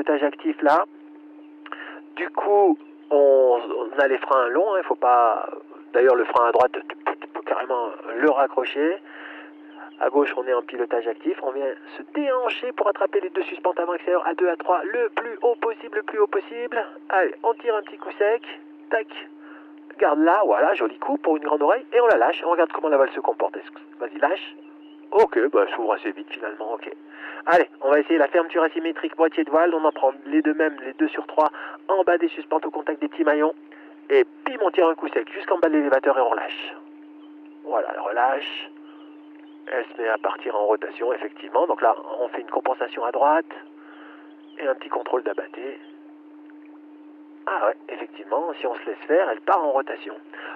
pilotage actif là. Du coup, on a les freins longs, il faut pas... D'ailleurs, le frein à droite, tu peux carrément le raccrocher. À gauche, on est en pilotage actif. On vient se déhancher pour attraper les deux suspentes avant accélère à 2, à 3, le plus haut possible, le plus haut possible. Allez, on tire un petit coup sec. Tac. Garde là, voilà, joli coup pour une grande oreille. Et on la lâche. On regarde comment la valve se comporte. Vas-y, lâche. Ok, bah s'ouvre assez vite finalement, ok. Allez, on va essayer la fermeture asymétrique moitié de voile. On en prend les deux mêmes, les 2 sur 3, en bas des suspentes au contact des petits maillons. Et bim, on tire un coup sec jusqu'en bas de l'élévateur et on relâche. Voilà, elle relâche. Elle se met à partir en rotation, effectivement. Donc là, on fait une compensation à droite et un petit contrôle d'abatté. Ah ouais, effectivement, si on se laisse faire, elle part en rotation.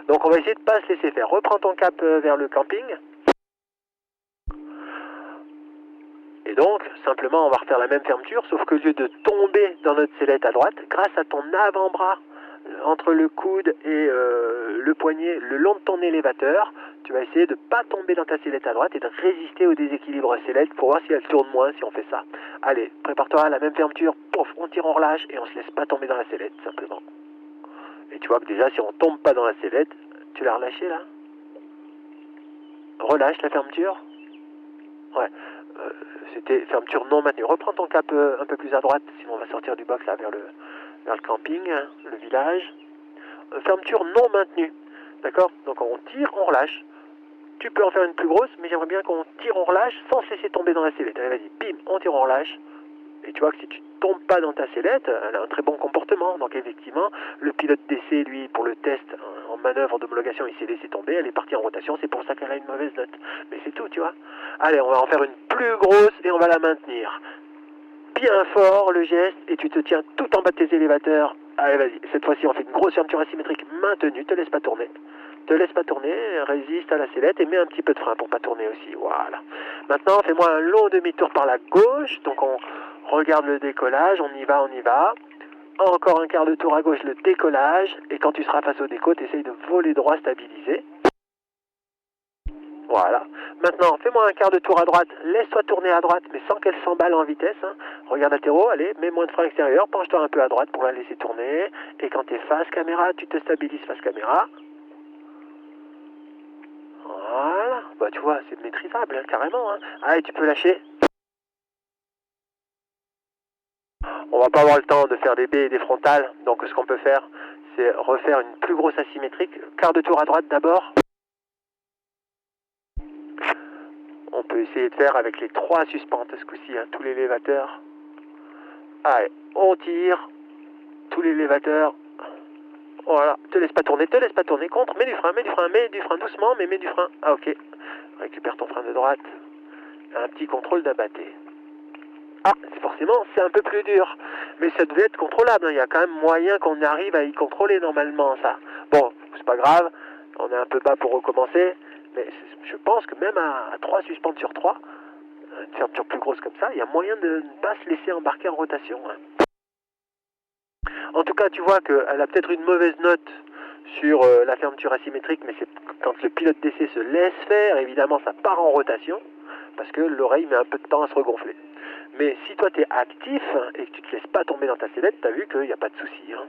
Donc on va essayer de ne pas se laisser faire. Reprends ton cap vers le camping. Et donc, simplement, on va refaire la même fermeture, sauf qu'au lieu de tomber dans notre sellette à droite, grâce à ton avant-bras, entre le coude et le poignet, le long de ton élévateur, tu vas essayer de ne pas tomber dans ta sellette à droite et de résister au déséquilibre sellette pour voir si elle tourne moins si on fait ça. Allez, prépare-toi à la même fermeture, pouf, on tire, on relâche et on se laisse pas tomber dans la sellette, simplement. Et tu vois que déjà, si on tombe pas dans la sellette, tu l'as relâché là? Relâche la fermeture. Ouais, c'était fermeture non maintenue. Reprends ton cap un peu plus à droite, sinon on va sortir du box là vers le camping, le village. Fermeture non maintenue. D'accord? Donc on tire, on relâche. Tu peux en faire une plus grosse, mais j'aimerais bien qu'on tire, on relâche sans se laisser tomber dans la sellette. Allez, vas-y, bim, on tire, on relâche. Et tu vois que si tu ne tombes pas dans ta sellette, elle a un très bon comportement. Donc effectivement, le pilote d'essai, lui, pour le test en manœuvre d'homologation, il s'est laissé tomber, elle est partie en rotation, c'est pour ça qu'elle a une mauvaise note. Mais c'est tout, tu vois. Allez, on va en faire une plus grosse et on va la maintenir. Bien fort le geste, et tu te tiens tout en bas de tes élévateurs. Allez, vas-y, cette fois-ci on fait une grosse fermeture asymétrique maintenue, te laisse pas tourner. Te laisse pas tourner, résiste à la sellette et mets un petit peu de frein pour pas tourner aussi, voilà. Maintenant, fais-moi un long demi-tour par la gauche, donc on regarde le décollage, on y va, on y va. Encore un quart de tour à gauche, le décollage, et quand tu seras face au déco, tu essayes de voler droit stabilisé. Voilà. Maintenant, fais-moi un quart de tour à droite, laisse-toi tourner à droite, mais sans qu'elle s'emballe en vitesse. Hein. Regarde latéraux, allez, mets moins de frein extérieur, penche-toi un peu à droite pour la laisser tourner. Et quand tu es face caméra, tu te stabilises face caméra. Voilà. Bah tu vois, c'est maîtrisable, hein, carrément. Hein. Allez, tu peux lâcher. On va pas avoir le temps de faire des baies et des frontales, donc ce qu'on peut faire, c'est refaire une plus grosse asymétrique. Quart de tour à droite d'abord. On peut essayer de faire avec les 3 suspentes ce coup-ci, hein, tout l'élévateur. Allez, on tire, tout l'élévateur. Voilà, te laisse pas tourner, contre, mets du frein doucement, mais mets du frein. Ah ok, récupère ton frein de droite. Un petit contrôle d'abatté. Ah, forcément, c'est un peu plus dur. Mais ça devait être contrôlable, hein. Il y a quand même moyen qu'on arrive à y contrôler normalement, ça. Bon, c'est pas grave, on est un peu bas pour recommencer. Mais je pense que même à 3 suspentes sur 3, une fermeture plus grosse comme ça, il y a moyen de ne pas se laisser embarquer en rotation. Hein. En tout cas, tu vois qu'elle a peut-être une mauvaise note sur la fermeture asymétrique, mais c'est quand le pilote d'essai se laisse faire, évidemment, ça part en rotation, parce que l'oreille met un peu de temps à se regonfler. Mais si toi, tu es actif et que tu ne te laisses pas tomber dans ta sellette, tu as vu qu'il n'y a pas de souci. Hein.